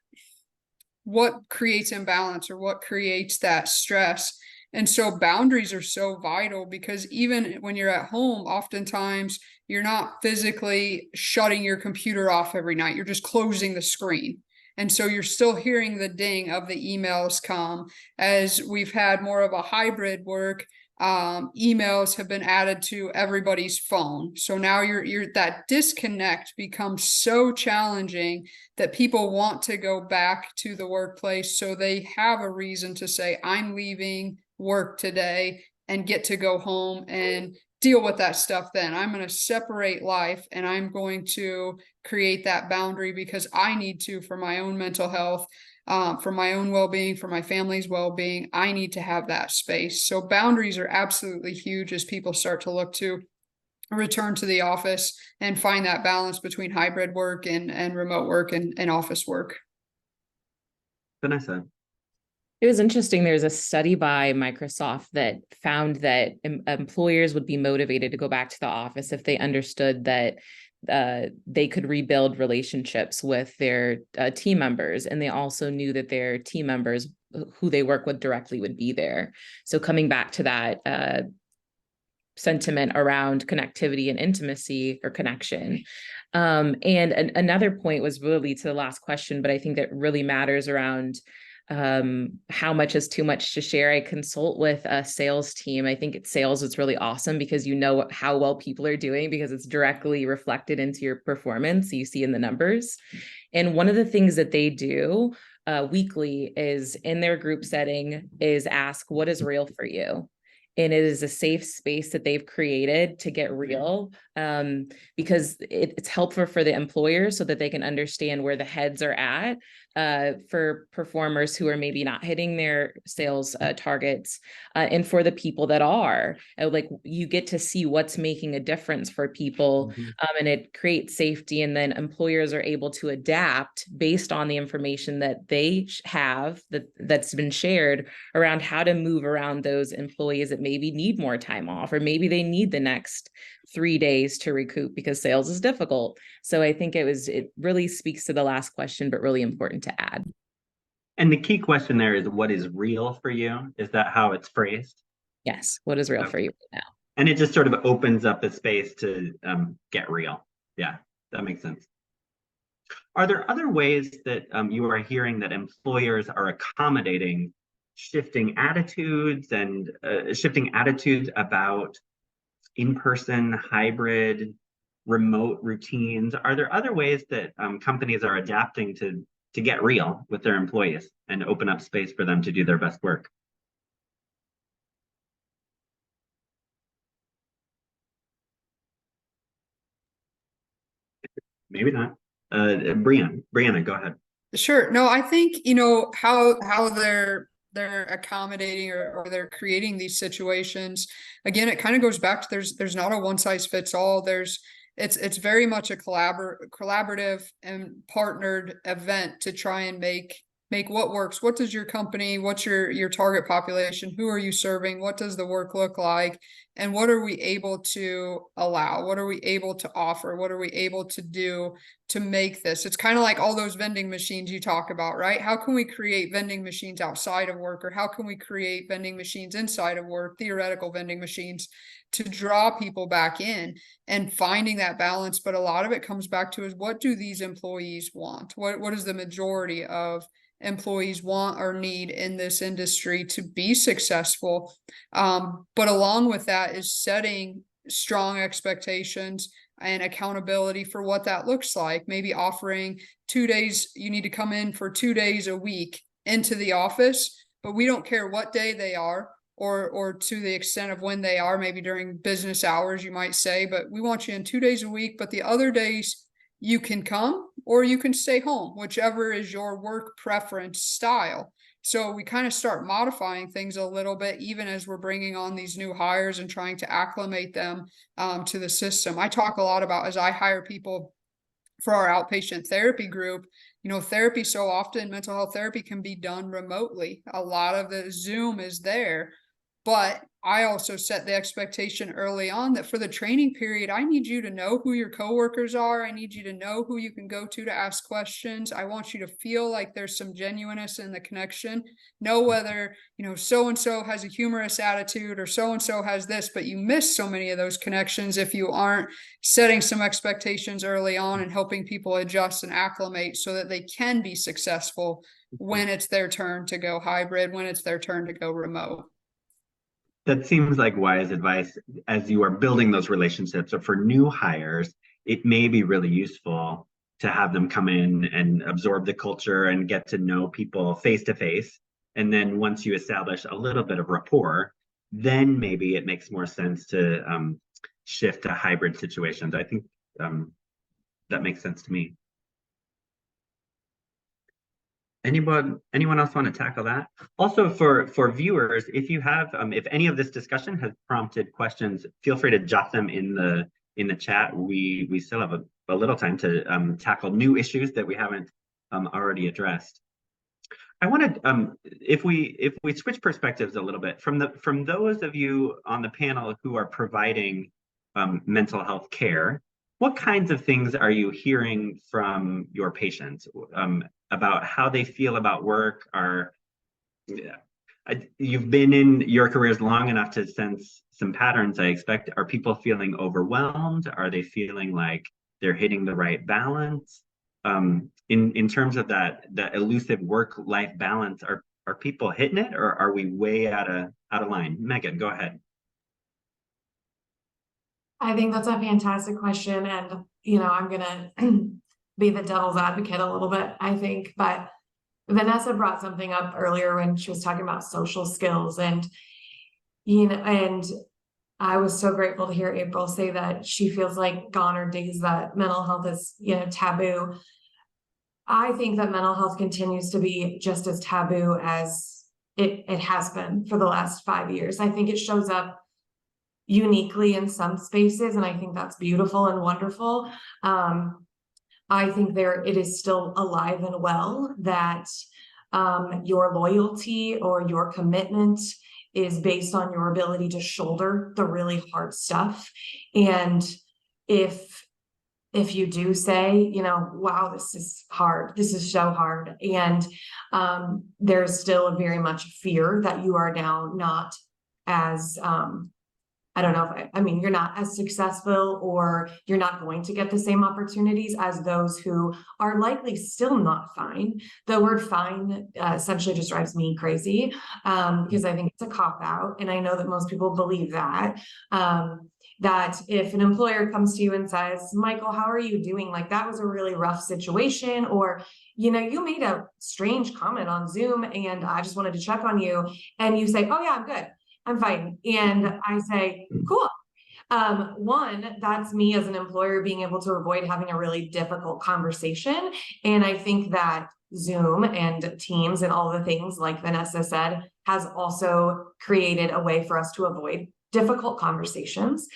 creates imbalance or what creates that stress. And so boundaries are so vital, because even when you're at home, oftentimes you're not physically shutting your computer off every night. You're just closing the screen. And so you're still hearing the ding of the emails come. As we've had more of a hybrid work, emails have been added to everybody's phone. So now you're that disconnect becomes so challenging that people want to go back to the workplace, so they have a reason to say, I'm leaving work today and get to go home and deal with that stuff. Then I'm going to separate life, and I'm going to create that boundary, because I need to, for my own mental health, for my own well-being, for my family's well-being. I need to have that space. So boundaries are absolutely huge as people start to look to return to the office and find that balance between hybrid work and remote work and office work. Vanessa. It was interesting. There's a study by Microsoft that found that employers would be motivated to go back to the office if they understood that they could rebuild relationships with their team members. And they also knew that their team members who they work with directly would be there. So coming back to that sentiment around connectivity and intimacy, or connection. Another point was really to the last question, but I think that really matters around how much is too much to share. I consult with a sales team. I think sales is really awesome, because you know how well people are doing, because it's directly reflected into your performance. You see in the numbers. And one of the things that they do weekly is, in their group setting, is ask, what is real for you? And it is a safe space that they've created to get real, because it's helpful for the employer so that they can understand where the heads are at, for performers who are maybe not hitting their sales targets, and for the people that are. Like, you get to see what's making a difference for people, and it creates safety. And then employers are able to adapt based on the information that they have that's been shared around how to move around those employees that maybe need more time off, or maybe they need the next 3 days to recoup because sales is difficult. So I think it really speaks to the last question, but really important to add. And the key question there is, what is real for you? Is that how it's phrased? Yes. What is real for you right now? And it just sort of opens up the space to get real. Yeah, that makes sense. Are there other ways that you are hearing that employers are accommodating shifting attitudes about in-person, hybrid, remote routines? Are there other ways that companies are adapting to get real with their employees and open up space for them to do their best work? Maybe not. Brianna, go ahead. Sure. No, I think, how their they're accommodating or they're creating these situations. Again, it kind of goes back to there's not a one size fits all. It's very much a collaborative and partnered event to try and make what works. What does your company, what's your target population? Who are you serving? What does the work look like? And what are we able to allow? What are we able to offer? What are we able to do to make this? It's kind of like all those vending machines you talk about, right? How can we create vending machines outside of work, or how can we create vending machines inside of work, theoretical vending machines, to draw people back in and finding that balance? But a lot of it comes back to is, what do these employees want? What is the majority of employees want or need in this industry to be successful? But along with that is setting strong expectations and accountability for what that looks like. Maybe offering 2 days, you need to come in for 2 days a week into the office, but we don't care what day they are, or to the extent of when they are, maybe during business hours, you might say, but we want you in 2 days a week, but the other days you can come or you can stay home, whichever is your work preference style. So we kind of start modifying things a little bit, even as we're bringing on these new hires and trying to acclimate them to the system. I talk a lot about, as I hire people for our outpatient therapy group, therapy, so often mental health therapy can be done remotely. A lot of the Zoom is there, but I also set the expectation early on that for the training period, I need you to know who your coworkers are. I need you to know who you can go to ask questions. I want you to feel like there's some genuineness in the connection. Know whether, so-and-so has a humorous attitude or so-and-so has this, but you miss so many of those connections if you aren't setting some expectations early on and helping people adjust and acclimate so that they can be successful when it's their turn to go hybrid, when it's their turn to go remote. That seems like wise advice as you are building those relationships. So for new hires, it may be really useful to have them come in and absorb the culture and get to know people face to face. And then once you establish a little bit of rapport, then maybe it makes more sense to shift to hybrid situations. I think that makes sense to me. Anyone else want to tackle that? Also, for viewers, if you have, if any of this discussion has prompted questions, feel free to jot them in the chat. We still have a little time to tackle new issues that we haven't already addressed. I wanted, if we switch perspectives a little bit, from those of you on the panel who are providing mental health care, what kinds of things are you hearing from your patients about how they feel about work? You've been in your careers long enough to sense some patterns, I expect. Are people feeling overwhelmed? Are they feeling like they're hitting the right balance? In terms of that elusive work-life balance, are people hitting it, or are we way out of line? Megan, go ahead. I think that's a fantastic question. And, I'm going to be the devil's advocate a little bit, I think. But Vanessa brought something up earlier when she was talking about social skills. And, and I was so grateful to hear April say that she feels like gone are days that mental health is, taboo. I think that mental health continues to be just as taboo as it has been for the last 5 years. I think it shows up uniquely in some spaces, and I think that's beautiful and wonderful. I think it is still alive and well that your loyalty or your commitment is based on your ability to shoulder the really hard stuff. And if you do say, wow, this is hard, this is so hard, and there's still very much fear that you are now not as I don't know if you're not as successful, or you're not going to get the same opportunities as those who are likely still not fine. The word fine essentially just drives me crazy because I think it's a cop-out. And I know that most people believe that, that if an employer comes to you and says, Michael, how are you doing? Like, that was a really rough situation, or, you made a strange comment on Zoom and I just wanted to check on you. And you say, oh yeah, I'm good, I'm fine. And I say, cool. One, that's me as an employer being able to avoid having a really difficult conversation. And I think that Zoom and Teams and all the things, like Vanessa said, has also created a way for us to avoid difficult conversations.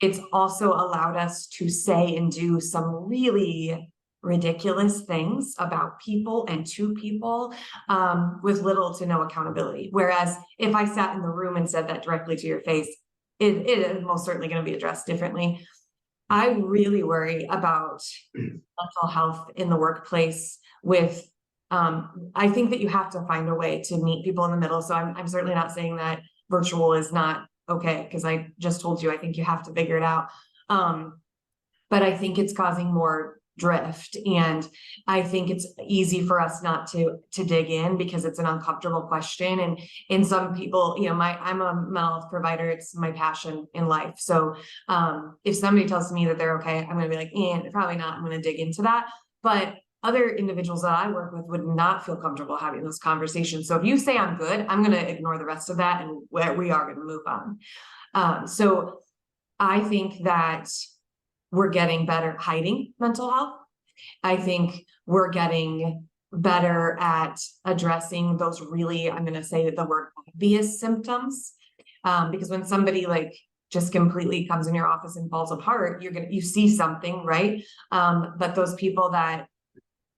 It's also allowed us to say and do some really ridiculous things about people and to people, with little to no accountability. Whereas if I sat in the room and said that directly to your face, it is most certainly going to be addressed differently. I really worry about mental health in the workplace with, I think that you have to find a way to meet people in the middle. So I'm certainly not saying that virtual is not okay, because I just told you, I think you have to figure it out. But I think it's causing more drift, and I think it's easy for us not to dig in because it's an uncomfortable question. And in some people, you know, I'm a mental health provider, it's my passion in life. So if somebody tells me that they're okay, I'm gonna be like, probably not, I'm gonna dig into that. But other individuals that I work with would not feel comfortable having those conversations. So if you say I'm good, I'm gonna ignore the rest of that, and we are gonna move on. So I think that we're getting better at hiding mental health. I think we're getting better at addressing those really, I'm going to say the word obvious symptoms. Because when somebody like just completely comes in your office and falls apart, you see something, right? But those people that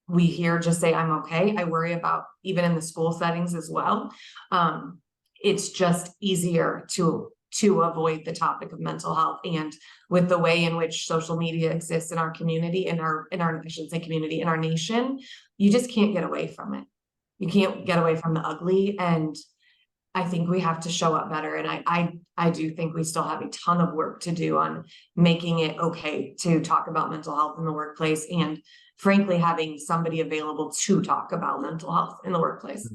we hear just say, I'm okay, I worry about, even in the school settings as well. It's just easier to avoid the topic of mental health. And with the way in which social media exists in our community, in our I shouldn't say community, in our nation, you just can't get away from it. You can't get away from the ugly. And I think we have to show up better. And I do think we still have a ton of work to do on making it okay to talk about mental health in the workplace, and frankly, having somebody available to talk about mental health in the workplace.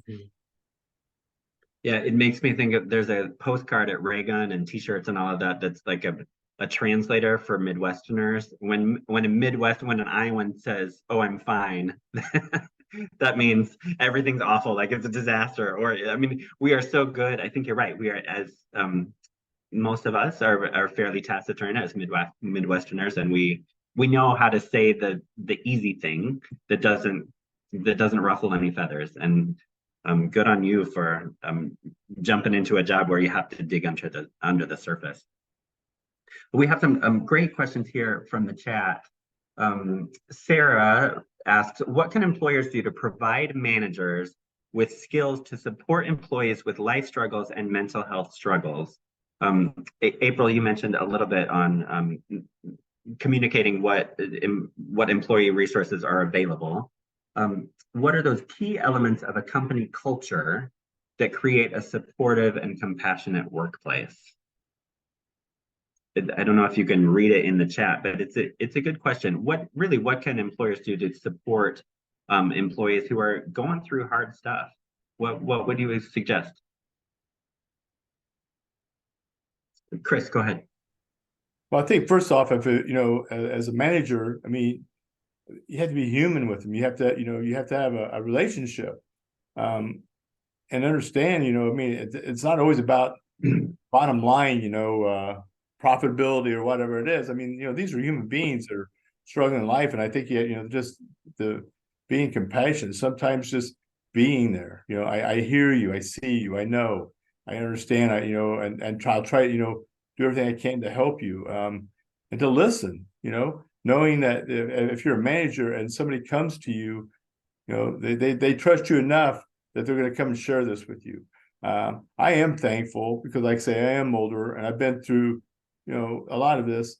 Yeah, it makes me think of, there's a postcard at Raygun and t-shirts and all of that that's like a translator for Midwesterners. When an Iowan says, "Oh, I'm fine," that means everything's awful, like it's a disaster. Or I mean, we are so good. I think you're right. We are, as most of us are fairly taciturn as Midwesterners, and we know how to say the easy thing that doesn't ruffle any feathers. And good on you for jumping into a job where you have to dig under the surface. We have some great questions here from the chat. Sarah asks, what can employers do to provide managers with skills to support employees with life struggles and mental health struggles? April, you mentioned a little bit on communicating what employee resources are available. What are those key elements of a company culture that create a supportive and compassionate workplace? I don't know if you can read it in the chat, but it's a good question. What can employers do to support employees who are going through hard stuff? What would you suggest? Chris, go ahead. Well, I think first off, if it, as a manager, I mean, you have to be human with them. You have to have a relationship, and understand, I mean, it's not always about bottom line, profitability or whatever it is. I mean, these are human beings that are struggling in life. And I think, just the being compassionate, sometimes just being there, I hear you, I see you, I know, I understand, and I'll try, do everything I can to help you, and to listen, knowing that if you're a manager and somebody comes to you, they trust you enough that they're going to come and share this with you. I am thankful because, like I say, I am older and I've been through, a lot of this,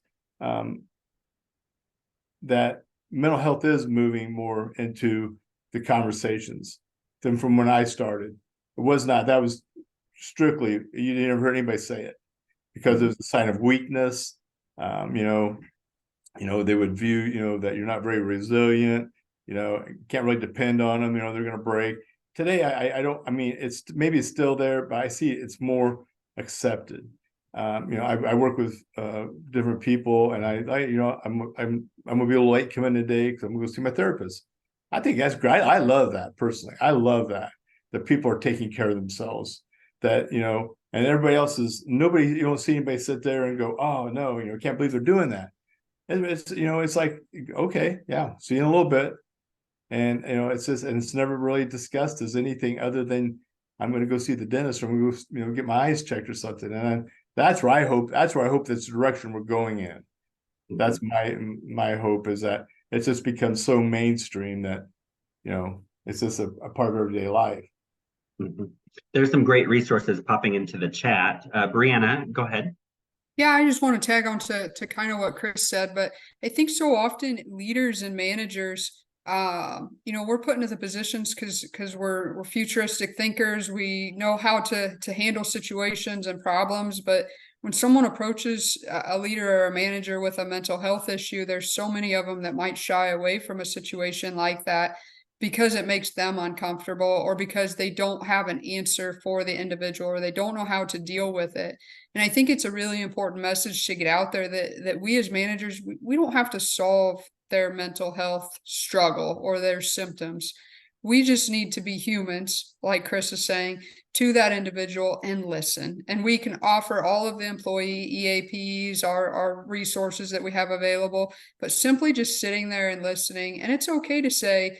that mental health is moving more into the conversations than from when I started. It was not, that was strictly, you didn't ever hear anybody say it because it was a sign of weakness. They would view, that you're not very resilient, can't really depend on them, they're going to break. Today, I mean, maybe it's still there, but I see it's more accepted. I work with different people, and I'm gonna be a little late coming today because I'm gonna go see my therapist. I think that's great. I love that personally. I love that people are taking care of themselves. That and everybody else is nobody. You don't see anybody sit there and go, "Oh no, can't believe they're doing that." It's like, okay, yeah, see you in a little bit. And, it's just, and it's never really discussed as anything other than I'm going to go see the dentist or I'm going to go, get my eyes checked or something. And that's where I hope that's the direction we're going in. That's my hope, is that it's just become so mainstream that, it's just a part of everyday life. There's some great resources popping into the chat. Brianna, go ahead. Yeah, I just want to tag on to kind of what Chris said, but I think so often leaders and managers, we're put into the positions because we're futuristic thinkers. We know how to handle situations and problems, but when someone approaches a leader or a manager with a mental health issue, there's so many of them that might shy away from a situation like that because it makes them uncomfortable, or because they don't have an answer for the individual, or they don't know how to deal with it. And I think it's a really important message to get out there that we as managers, we don't have to solve their mental health struggle or their symptoms. We just need to be humans, like Chris is saying, to that individual and listen. And we can offer all of the employee EAPs, our resources that we have available, but simply just sitting there and listening. And it's okay to say,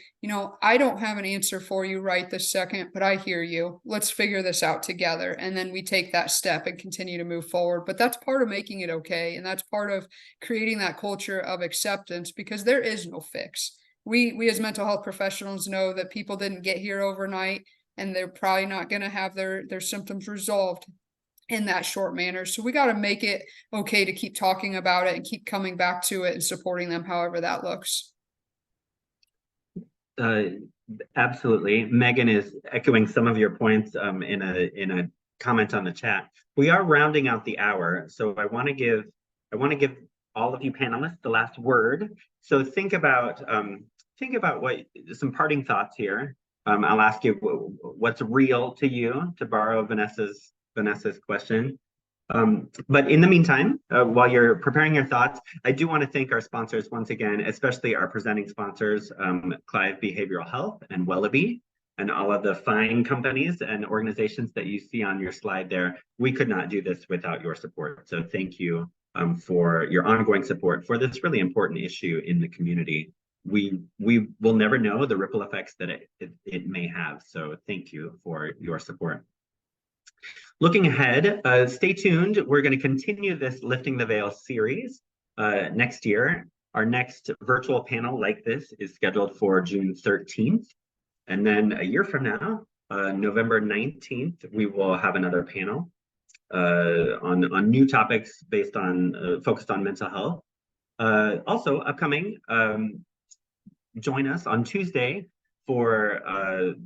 I don't have an answer for you right this second, but I hear you. Let's figure this out together. And then we take that step and continue to move forward. But that's part of making it okay. And that's part of creating that culture of acceptance, because there is no fix. We as mental health professionals know that people didn't get here overnight, and they're probably not going to have their symptoms resolved in that short manner. So we got to make it okay to keep talking about it and keep coming back to it and supporting them however that looks. Absolutely. Megan is echoing some of your points in a comment on the chat. We are rounding out the hour, so I want to give all of you panelists the last word. So think about what some parting thoughts here. I'll ask you what's real to you, to borrow Vanessa's question. But in the meantime, while you're preparing your thoughts, I do want to thank our sponsors once again, especially our presenting sponsors, Clive Behavioral Health and Wellaby, and all of the fine companies and organizations that you see on your slide there. We could not do this without your support. So thank you for your ongoing support for this really important issue in the community. We will never know the ripple effects that it may have. So thank you for your support. Looking ahead, stay tuned. We're going to continue this Lifting the Veil series next year. Our next virtual panel like this is scheduled for June 13th. And then a year from now, November 19th, we will have another panel on new topics based on focused on mental health. Also upcoming, join us on Tuesday for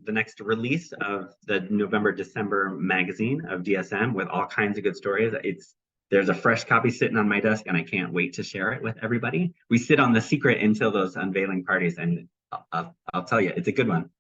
the next release of the November-December magazine of DSM with all kinds of good stories. There's a fresh copy sitting on my desk, and I can't wait to share it with everybody. We sit on the secret until those unveiling parties, and I'll tell you, it's a good one.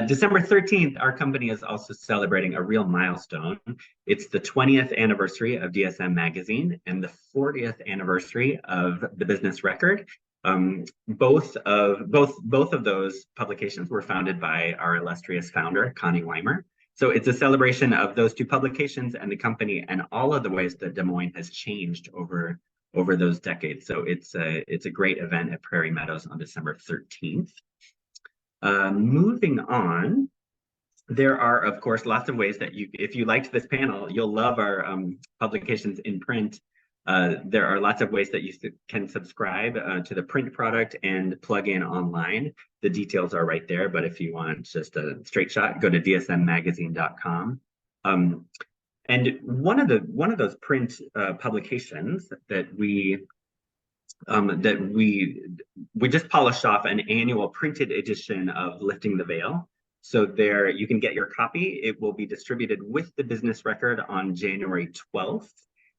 December 13th, our company is also celebrating a real milestone. It's the 20th anniversary of DSM magazine and the 40th anniversary of the Business Record. Both of those publications were founded by our illustrious founder, Connie Weimer. So it's a celebration of those two publications and the company and all of the ways that Des Moines has changed over those decades. So it's a great event at Prairie Meadows on December 13th. Moving on, there are, of course, lots of ways that if you liked this panel, you'll love our publications in print. There are lots of ways that you can subscribe to the print product and plug in online. The details are right there, but if you want just a straight shot, go to dsmmagazine.com. And one of those print publications that we just polished off an annual printed edition of Lifting the Veil. So there you can get your copy. It will be distributed with the Business Record on January 12th.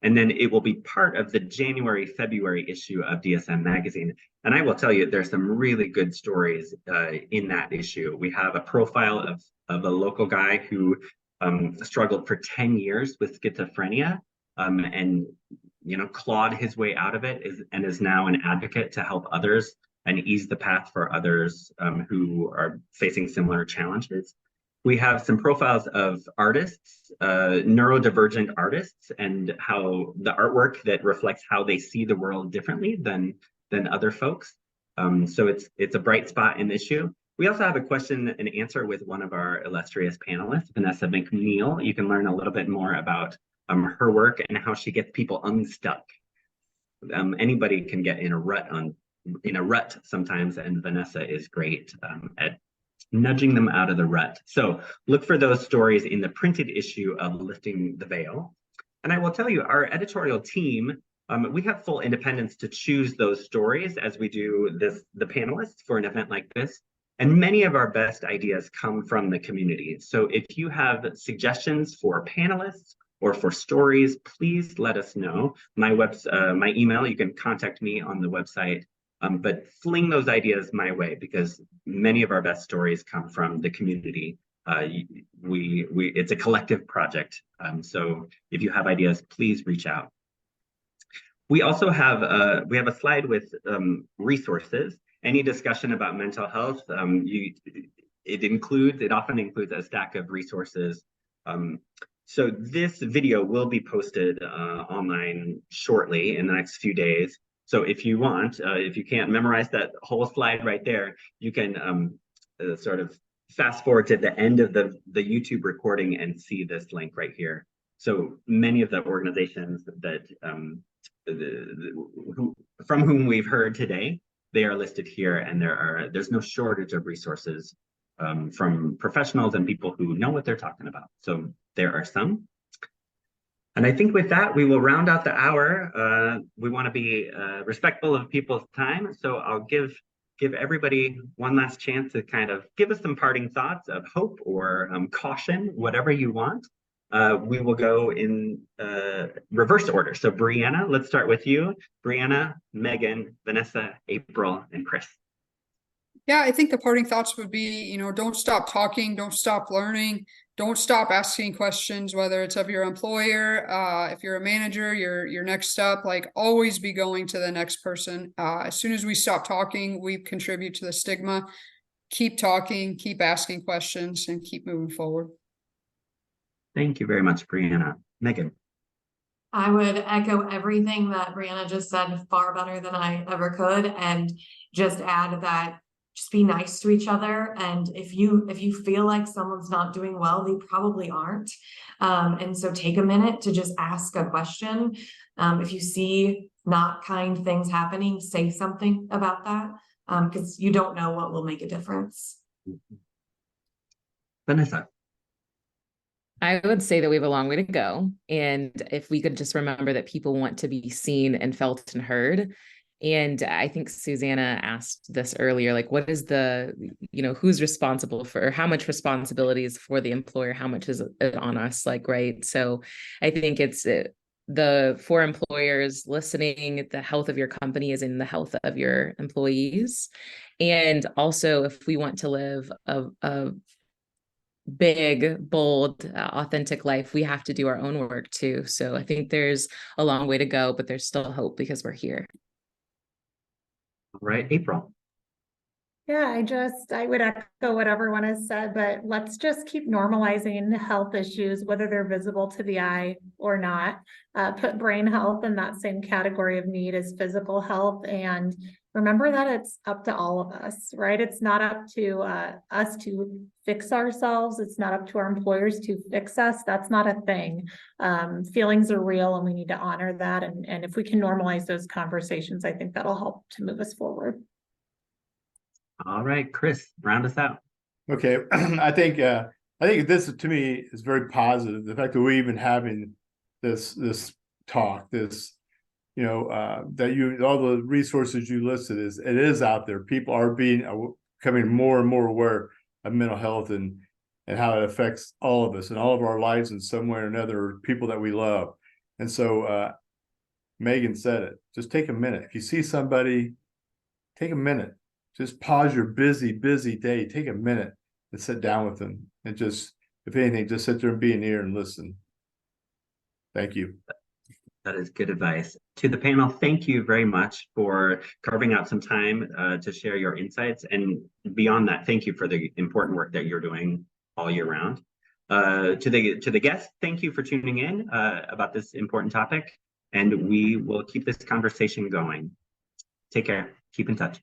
And then it will be part of the January-February issue of DSM magazine. And I will tell you, there's some really good stories in that issue. We have a profile of a local guy who struggled for 10 years with schizophrenia and clawed his way out of it and is now an advocate to help others and ease the path for others who are facing similar challenges. We have some profiles of artists, neurodivergent artists, and how the artwork that reflects how they see the world differently than other folks. So it's a bright spot in the issue. We also have a question and answer with one of our illustrious panelists, Vanessa McNeil. You can learn a little bit more about her work and how she gets people unstuck. Anybody can get in a rut sometimes, and Vanessa is great at nudging them out of the rut. So look for those stories in the printed issue of Lifting the Veil. And I will tell you, our editorial team, we have full independence to choose those stories as we do the panelists for an event like this. And many of our best ideas come from the community. So if you have suggestions for panelists or for stories, please let us know. My email, you can contact me on the website, but fling those ideas my way, because many of our best stories come from the community. It's a collective project. So if you have ideas, please reach out. We also have a slide with resources. Any discussion about mental health, it often includes a stack of resources. So this video will be posted online shortly in the next few days. So if you want, if you can't memorize that whole slide right there, you can sort of fast forward to the end of the YouTube recording and see this link right here. So many of the organizations that from whom we've heard today, they are listed here, and there's no shortage of resources from professionals and people who know what they're talking about. So there are some. And I think with that, we will round out the hour. We want to be respectful of people's time. So I'll give everybody one last chance to kind of give us some parting thoughts of hope or caution, whatever you want. We will go in reverse order. So Brianna, let's start with you. Brianna, Megan, Vanessa, April, and Chris. Yeah, I think the parting thoughts would be, don't stop talking, don't stop learning, don't stop asking questions, whether it's of your employer, if you're a manager, your next up, like always be going to the next person. As soon as we stop talking, we contribute to the stigma. Keep talking, keep asking questions, and keep moving forward. Thank you very much, Brianna. Megan. I would echo everything that Brianna just said far better than I ever could, and just add that just be nice to each other. And if you feel like someone's not doing well, they probably aren't. And so take a minute to just ask a question. If you see not kind things happening, say something about that, because you don't know what will make a difference. Vanessa. I would say that we have a long way to go. And if we could just remember that people want to be seen and felt and heard. And I think Susanna asked this earlier, like, what is who's responsible for, how much responsibility is for the employer? How much is it on us? Like, right. So I think it's for employers listening, the health of your company is in the health of your employees. And also, if we want to live a big, bold, authentic life, we have to do our own work too. So I think there's a long way to go, but there's still hope because we're here. All right, April. Yeah, I would echo what everyone has said, but let's just keep normalizing health issues, whether they're visible to the eye or not. Put brain health in that same category of need as physical health, and remember that it's up to all of us, right? It's not up to us to fix ourselves. It's not up to our employers to fix us. That's not a thing. Feelings are real, and we need to honor that. And if we can normalize those conversations, I think that'll help to move us forward. All right, Chris, round us out. Okay, I think this to me is very positive. The fact that we're even having this talk, that all the resources you listed it is out there. People are becoming more and more aware of mental health and how it affects all of us and all of our lives in some way or another, people that we love. And so Megan said it, just take a minute. If you see somebody, take a minute. Just pause your busy day. Take a minute and sit down with them, and just, if anything, just sit there and be an ear and listen. Thank you. That is good advice. To the panel, thank you very much for carving out some time to share your insights. And beyond that, thank you for the important work that you're doing all year round. To the guests, thank you for tuning in about this important topic. And we will keep this conversation going. Take care. Keep in touch.